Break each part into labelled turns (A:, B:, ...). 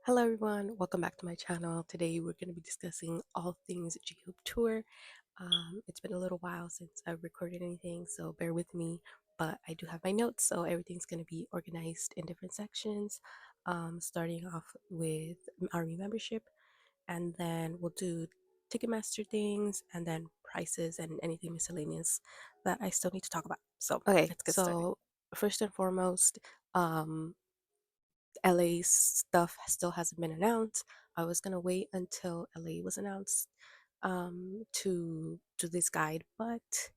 A: Hello everyone, welcome back to my channel. Today we're going to be discussing all things J-Hope Tour. It's been a little while since I've recorded anything, so bear with me, but I do have my notes, so everything's going to be organized in different sections, starting off with Army membership, and then we'll do Ticketmaster things, and then prices and anything miscellaneous that I still need to talk about. So, okay,
B: Let's get started.
A: so first and foremost, LA stuff still hasn't been announced. I was gonna wait until LA was announced to do this guide, but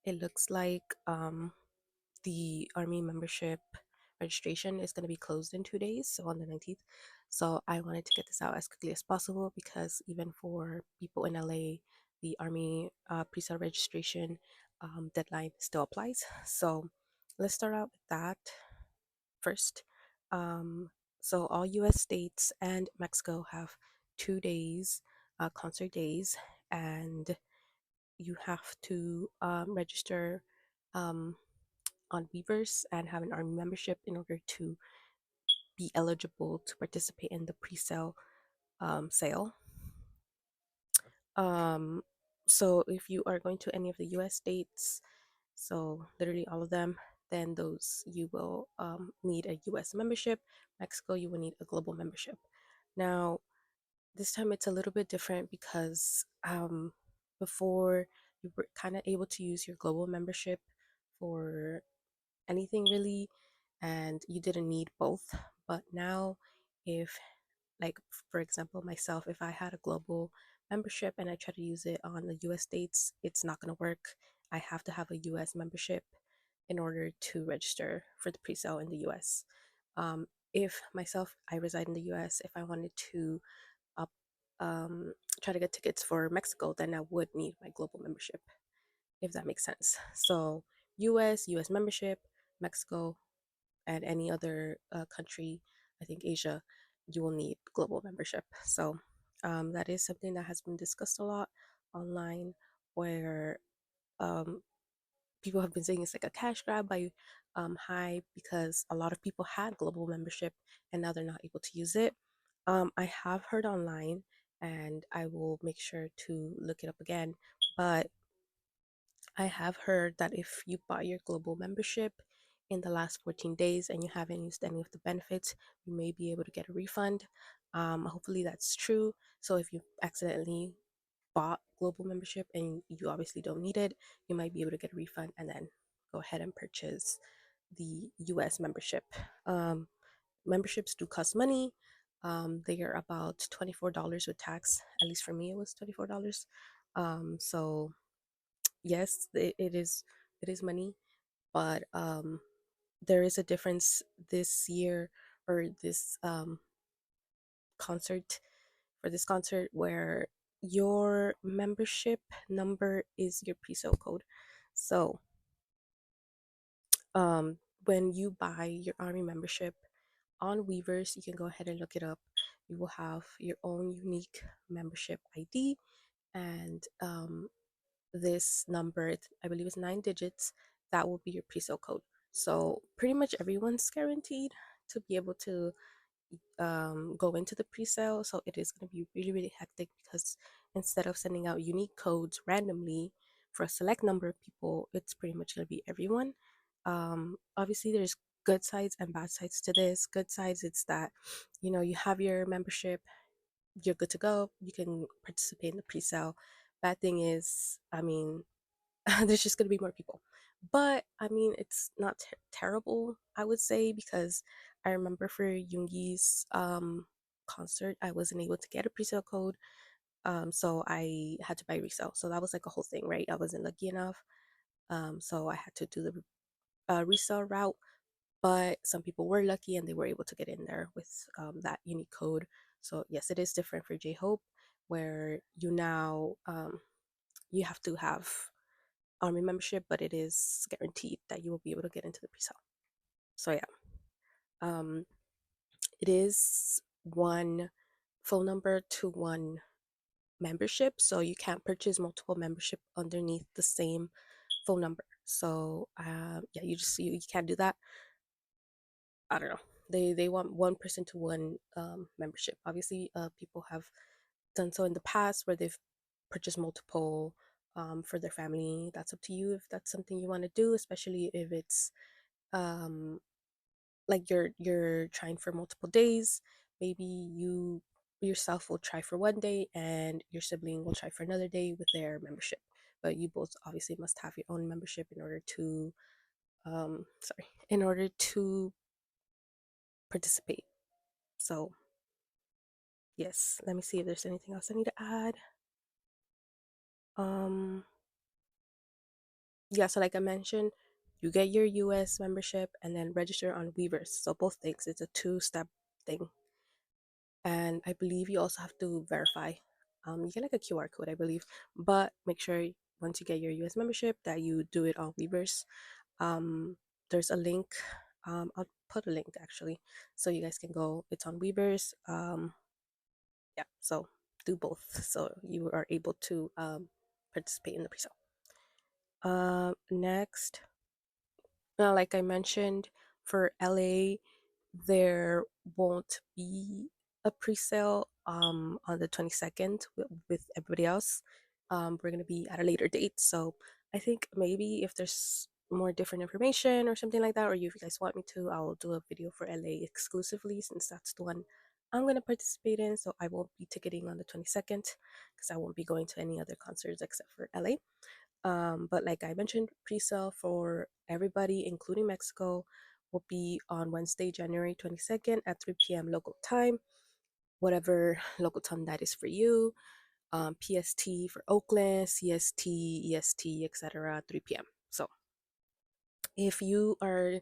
A: it looks like the Army membership registration is going to be closed in 2 days, so on the 19th. So I wanted to get this out as quickly as possible because even for people in LA, the Army pre-sale registration deadline still applies. So let's start out with that first. Um, so all U.S. states and Mexico have 2 days, concert days, and you have to register um, on Weavers and have an Army membership in order to be eligible to participate in the pre-sale sale. Um, so if you are going to any of the U.S. states, so literally all of them, then those you will need a U.S. membership. Mexico, you will need a global membership. Now, this time it's a little bit different because before you were kind of able to use your global membership for anything really, and you didn't need both. But now, if like for example myself, if I had a global membership and I try to use it on the US states, it's not going to work. I have to have a US membership in order to register for the pre-sale in the US. If myself, I reside in the US, if I wanted to up try to get tickets for Mexico, then I would need my global membership, if that makes sense. So US membership, Mexico, and any other country, I think Asia, you will need global membership. So that is something that has been discussed a lot online, where um, people have been saying it's like a cash grab by High, because a lot of people had global membership and now they're not able to use it. I have heard online, and I will make sure to look it up again, but I have heard that if you bought your global membership in the last 14 days and you haven't used any of the benefits, you may be able to get a refund. Hopefully that's true. So if you accidentally bought global membership and you obviously don't need it, you might be able to get a refund and then go ahead and purchase the US membership. Um, Memberships do cost money. They are about $24 with tax. At least for me, it was $24. So yes, it is money, but there is a difference this year, or this concert for this concert, where your membership number is your pre-sale code. So when you buy your Army membership on Weavers, you can go ahead and look it up. You will have your own unique membership ID, and this number, I believe it's 9 digits, that will be your pre-sale code. So pretty much everyone's guaranteed to be able to go into the pre-sale. So it is going to be really, really hectic, because instead of sending out unique codes randomly for a select number of people, it's pretty much going to be everyone. Obviously there's good sides and bad sides to this. Good sides, it's that you have your membership, you're good to go, you can participate in the pre-sale. Bad thing is, I mean, there's just going to be more people. But I mean, it's not terrible, I would say, because I remember for Yoongi's concert, I wasn't able to get a pre-sale code. So I had to buy resale. So that was like a whole thing, right? I wasn't lucky enough. So I had to do the resale route. But some people were lucky and they were able to get in there with that unique code. So yes, it is different for J Hope, where you now you have to have Army membership, but it is guaranteed that you will be able to get into the pre-sale. So yeah, um, it is one phone number to one membership, so you can't purchase multiple membership underneath the same phone number. So yeah, you can't do that. I don't know. They want one person to one membership. Obviously, people have done so in the past where they've purchased multiple for their family. That's up to you if that's something you want to do, especially if it's um, like you're trying for multiple days. Maybe you yourself will try for one day and your sibling will try for another day with their membership. But you both obviously must have your own membership in order to in order to participate. So yes, let me see if there's anything else I need to add. Um, yeah, so like I mentioned, you get your US membership and then register on Weavers. So both things, it's a two-step thing. And I believe you also have to verify. You get like a QR code, I believe, but make sure once you get your US membership that you do it on Weavers. There's a link. I'll put a link actually, so you guys can go. It's on Weavers. Yeah, so do both, so you are able to participate in the pre-sale. Next, now, like I mentioned, for LA, there won't be a pre-sale on the 22nd with everybody else. We're gonna be at a later date, so I think maybe if there's more different information or something like that, or if you guys want me to, I'll do a video for LA exclusively since that's the one I'm gonna participate in. So I won't be ticketing on the 22nd because I won't be going to any other concerts except for LA. But like I mentioned, pre-sale for everybody, including Mexico, will be on Wednesday, January 22nd at 3 p.m. local time, whatever local time that is for you. PST for Oakland, CST, EST, etc., 3 p.m. So if you are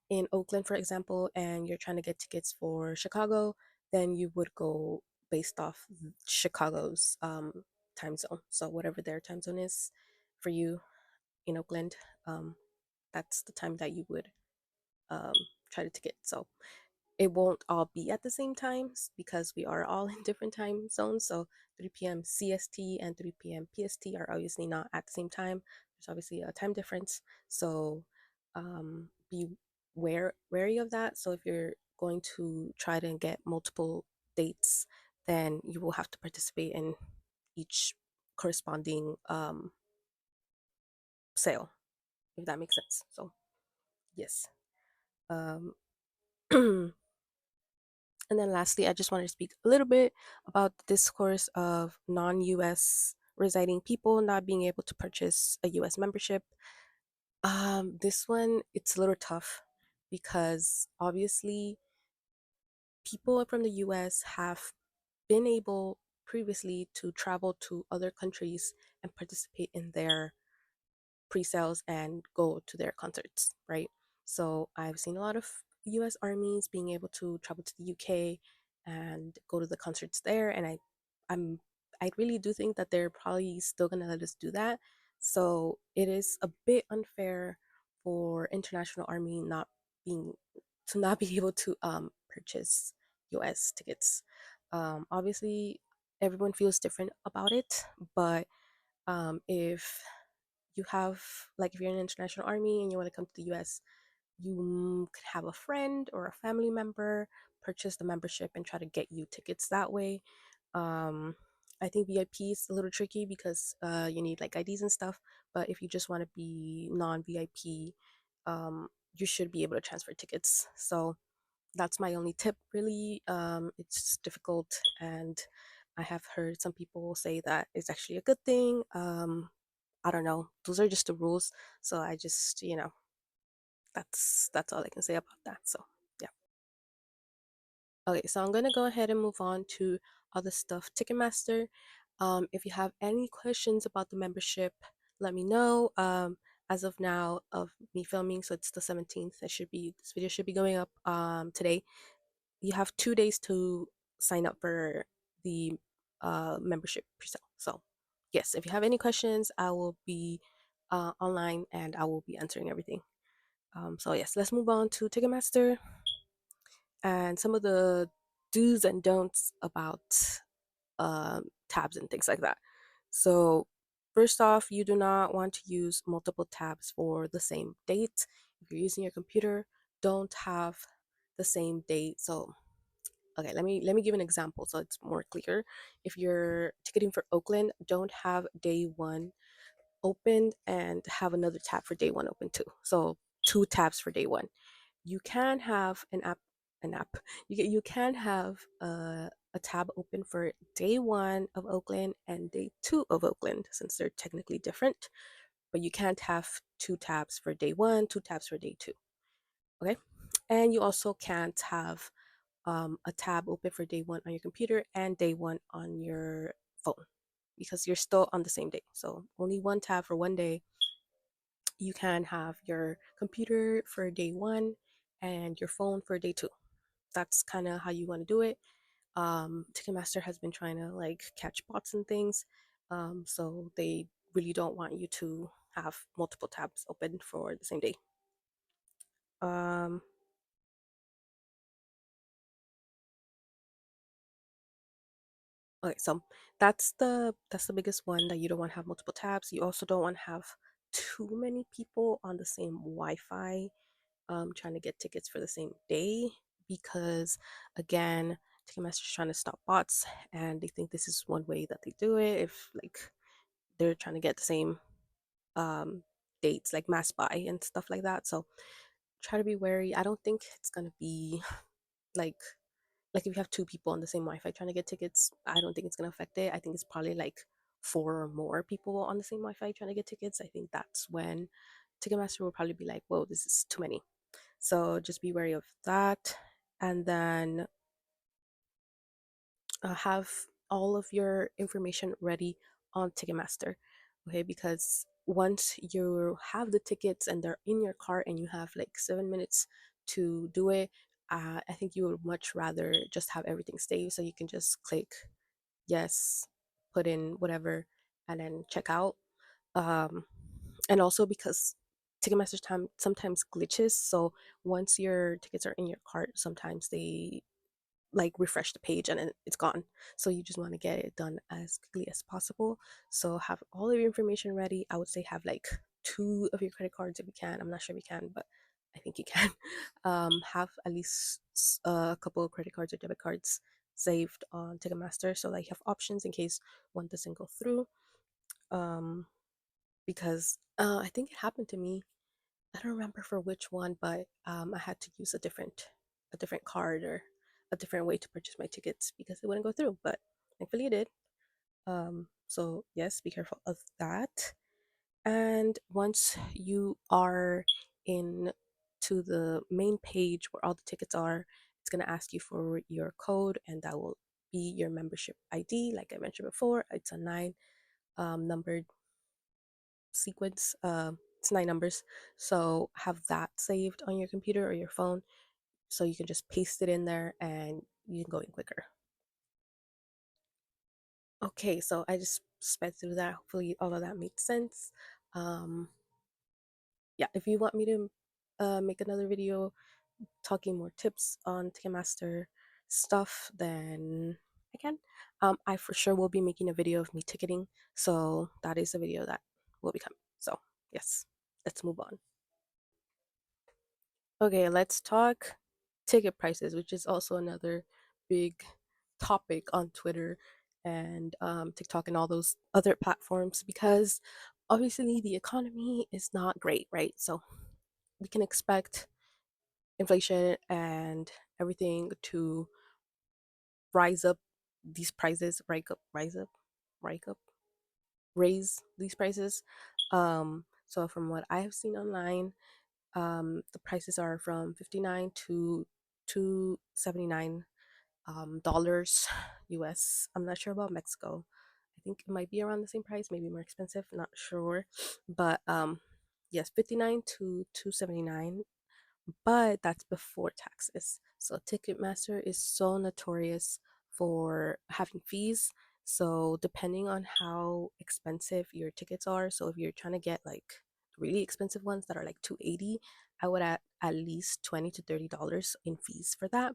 A: in Oakland, for example, and you're trying to get tickets for Chicago, then you would go based off Chicago's time zone. So whatever their time zone is for you, in Oakland, um, that's the time that you would um, try to ticket. So it won't all be at the same times because we are all in different time zones. So 3 p.m. CST and 3 p.m. PST are obviously not at the same time. There's obviously a time difference. So be wary of that. So if you're going to try to get multiple dates, then you will have to participate in each corresponding sale, if that makes sense. So yes. Um, and then lastly, I just wanted to speak a little bit about the discourse of non-US residing people not being able to purchase a US membership. This one, it's a little tough because obviously people from the US have been able previously to travel to other countries and participate in their pre-sales and go to their concerts, right? So I've seen a lot of US armies being able to travel to the UK and go to the concerts there, and I'm I really do think that they're probably still gonna let us do that. So it is a bit unfair for international army being not be able to purchase US tickets. Obviously everyone feels different about it, but if you have, like, if you're in an international army and you want to come to the US, you could have a friend or a family member purchase the membership and try to get you tickets that way. um I think VIP is a little tricky because you need like IDs and stuff, but if you just want to be non-VIP, you should be able to transfer tickets. So that's my only tip, really. It's difficult, and I have heard some people say that it's actually a good thing. I don't know. Those are just the rules. So I just, that's all I can say about that. So yeah. Okay, so I'm gonna go ahead and move on to other stuff. Ticketmaster. If you have any questions about the membership, let me know. As of now, of me filming, so it's the 17th. This video should be going up today. You have 2 days to sign up for the membership pre-sale. So yes, if you have any questions, I will be online and I will be answering everything. So yes, let's move on to Ticketmaster and some of the do's and don'ts about tabs and things like that. So first off, you do not want to use multiple tabs for the same date. If you're using your computer, don't have the same day. So okay, let me give an example so it's more clear. If you're ticketing for Oakland, don't have day one opened and have another tab for day one open too. So two tabs for day one. You can have an app. You can have a tab open for day one of Oakland and day two of Oakland since they're technically different. But you can't have two tabs for day one, two tabs for day two. Okay, and you also can't have a tab open for day one on your computer and day one on your phone because you're still on the same day. So only one tab for one day. You can have your computer for day one and your phone for day two. That's kind of how you want to do it. Ticketmaster has been trying to like catch bots and things, so they really don't want you to have multiple tabs open for the same day. Um, Okay, so that's the biggest one that you don't want to have multiple tabs. You also don't want to have too many people on the same Wi-Fi trying to get tickets for the same day because again, Ticketmaster's trying to stop bots and they think this is one way that they do it if like they're trying to get the same um dates like mass buy and stuff like that. So try to be wary. I don't think it's gonna be like if you have two people on the same Wi-Fi trying to get tickets, I don't think it's gonna affect it. I think it's probably like four or more people on the same Wi-Fi trying to get tickets. I think that's when Ticketmaster will probably be like, "Whoa, this is too many." So just be wary of that, and then have all of your information ready on Ticketmaster, okay? Because once you have the tickets and they're in your cart and you have like 7 minutes to do it, I think you would much rather just have everything saved so you can just click yes, put in whatever, and then check out. Um, and also because Ticketmaster's time sometimes glitches, so once your tickets are in your cart, sometimes they like refresh the page and then it's gone. So you just want to get it done as quickly as possible. So have all of your information ready. I would say have like two of your credit cards if you can. I'm not sure if you can, but I think you can. Have at least a couple of credit cards or debit cards saved on Ticketmaster so that you have options in case one doesn't go through. Um, because I think it happened to me. I don't remember for which one, but I had to use a different card or a different way to purchase my tickets because it wouldn't go through. But thankfully it did. So yes, be careful of that. And once you are in to the main page where all the tickets are, it's gonna ask you for your code, and that will be your membership ID. Like I mentioned before, it's a nine numbered sequence. It's nine numbers. So have that saved on your computer or your phone so you can just paste it in there and you can go in quicker. Okay, so I just sped through that. Hopefully, all of that made sense. Um, yeah, if you want me to make another video talking more tips on Ticketmaster stuff, then I can. I for sure will be making a video of me ticketing, so that is a video that will be coming. So, yes, let's move on. Okay, let's talk ticket prices, which is also another big topic on Twitter and TikTok and all those other platforms because obviously the economy is not great, right? So we can expect inflation and everything to rise up these prices, rise up, raise these prices. So from what I have seen online, the prices are from 59 to 279 dollars US. I'm not sure about Mexico. I think it might be around the same price, maybe more expensive, not sure. But yes, 59 to 279, but that's before taxes. So Ticketmaster is so notorious for having fees. So depending on how expensive your tickets are, so if you're trying to get like really expensive ones that are like 280, I would add at least 20 to $30 in fees for that.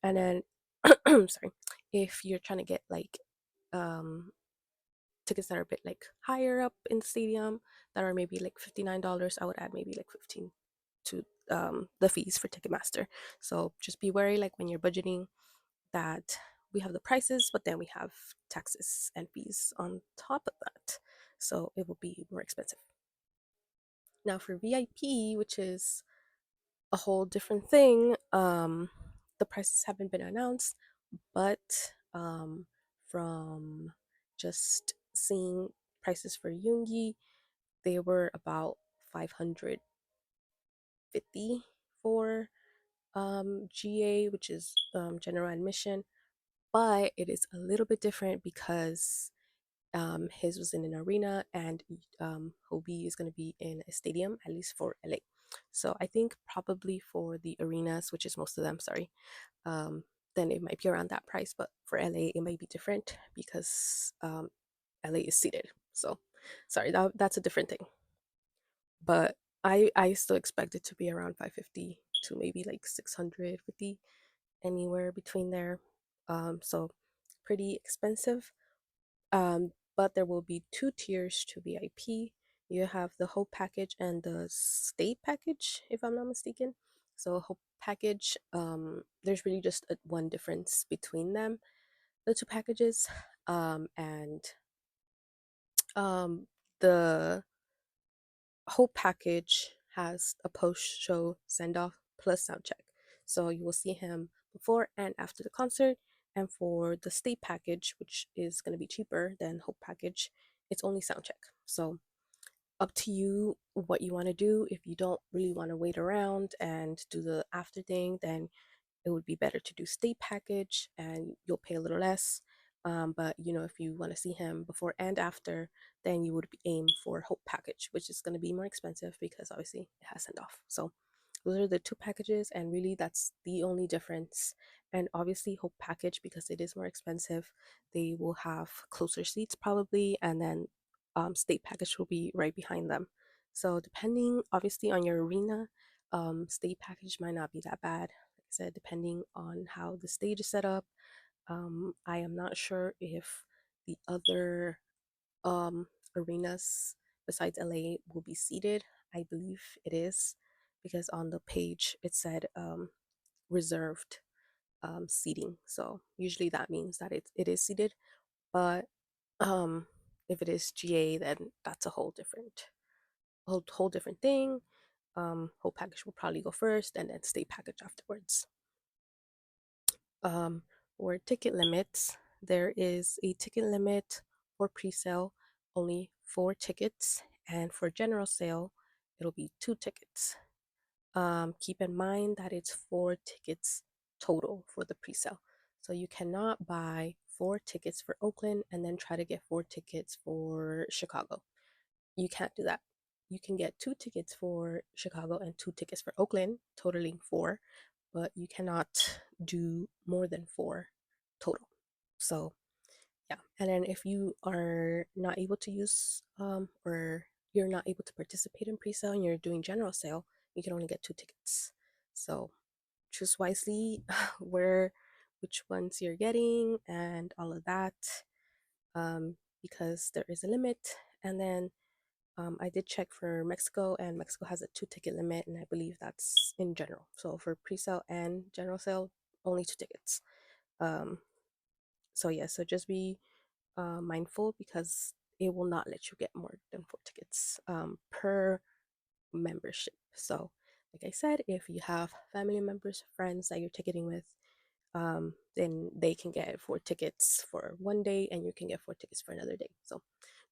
A: And then sorry, if you're trying to get like um tickets that are a bit like higher up in the stadium that are maybe like $59, I would add maybe like 15 to the fees for Ticketmaster. So just be wary, like when you're budgeting, that we have the prices, but then we have taxes and fees on top of that. So it will be more expensive. Now for VIP, which is a whole different thing, the prices haven't been announced, but from just seeing prices for Yoongi, they were about 550 for GA, which is general admission, but it is a little bit different because his was in an arena and Hobie is going to be in a stadium, at least for LA. So I think probably for the arenas, which is most of them, sorry, then it might be around that price. But for LA, it might be different because LA is seated. So sorry, that's a different thing. But I still expect it to be around 550 to maybe like 650, anywhere between there. So pretty expensive. But there will be two tiers to VIP. You have the whole package and the state package, if I'm not mistaken. So whole package, there's really just one difference between them, the two packages, and the whole package has a post-show send-off plus sound check. So you will see him before and after the concert. And for the state package, which is going to be cheaper than whole package, it's only sound check. So up to you what you want to do. If you don't really want to wait around and do the after thing, then it would be better to do state package and you'll pay a little less. But if you want to see him before and after, then you would aim for Hope package, which is going to be more expensive because obviously it has send off. So those are the two packages, and really that's the only difference. And obviously Hope package, because it is more expensive, they will have closer seats probably, and then state package will be right behind them. So depending obviously on your arena, state package might not be that bad. Like I said, depending on how the stage is set up. I am not sure if the other arenas besides LA will be seated. I believe it is, because on the page it said reserved seating. So usually that means that it is seated. But um, if it is GA, then that's a whole different thing. Whole package will probably go first, and then state package afterwards. um, for ticket limits, there is a ticket limit for pre-sale, only 4 tickets, and for general sale, it'll be 2 tickets. Keep in mind that it's 4 tickets total for the pre-sale. So you cannot buy 4 tickets for Oakland and then try to get 4 tickets for Chicago. You can't do that. You can get 2 tickets for Chicago and 2 tickets for Oakland, totaling 4, but you cannot do more than 4 total. So yeah, and then if you are not able to use or you're not able to participate in pre-sale and you're doing general sale, you can only get 2 tickets. So choose wisely where which ones you're getting and all of that, because there is a limit. And then I did check for Mexico, and Mexico has a 2 ticket limit, and I believe that's in general. So for pre-sale and general sale, only 2 tickets. Um, so yeah, so just be mindful, because it will not let you get more than 4 tickets per membership. So, like I said, if you have family members, friends that you're ticketing with, then they can get 4 tickets for one day, and you can get 4 tickets for another day. So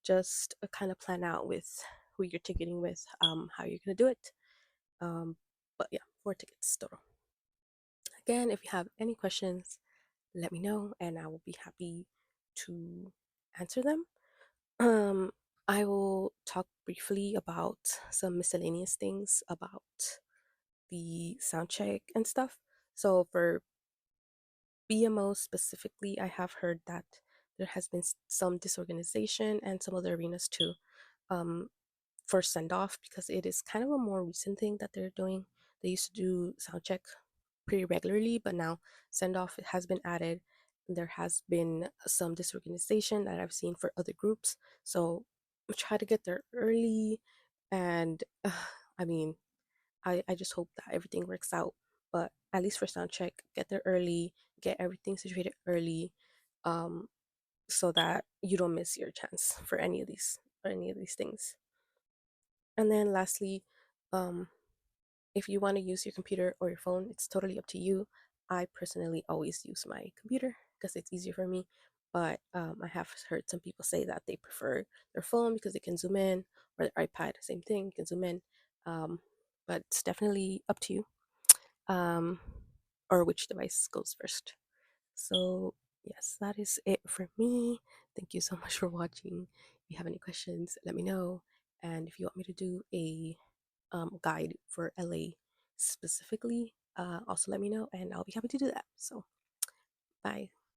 A: just kind of plan out with who you're ticketing with, how you're going to do it. But yeah, 4 tickets total. Again, if you have any questions, let me know and I will be happy to answer them. Um, I will talk briefly about some miscellaneous things about the sound check and stuff. So for BMO specifically, I have heard that there has been some disorganization and some other arenas too, um, for send off, because it is kind of a more recent thing that they're doing. They used to do sound check pretty regularly, but now send off has been added. There has been some disorganization that I've seen for other groups, so try to get there early. And I mean, I just hope that everything works out. But at least for sound check, get there early, get everything situated early, um, so that you don't miss your chance for any of these things. And then lastly, um, if you want to use your computer or your phone, it's totally up to you. I personally always use my computer because it's easier for me. But I have heard some people say that they prefer their phone because they can zoom in, or their iPad, same thing, you can zoom in. Um, but it's definitely up to you, um, or which device goes first. So, yes, that is it for me. Thank you so much for watching. If you have any questions, let me know. And if you want me to do a guide for LA specifically, also let me know and I'll be happy to do that. So, bye.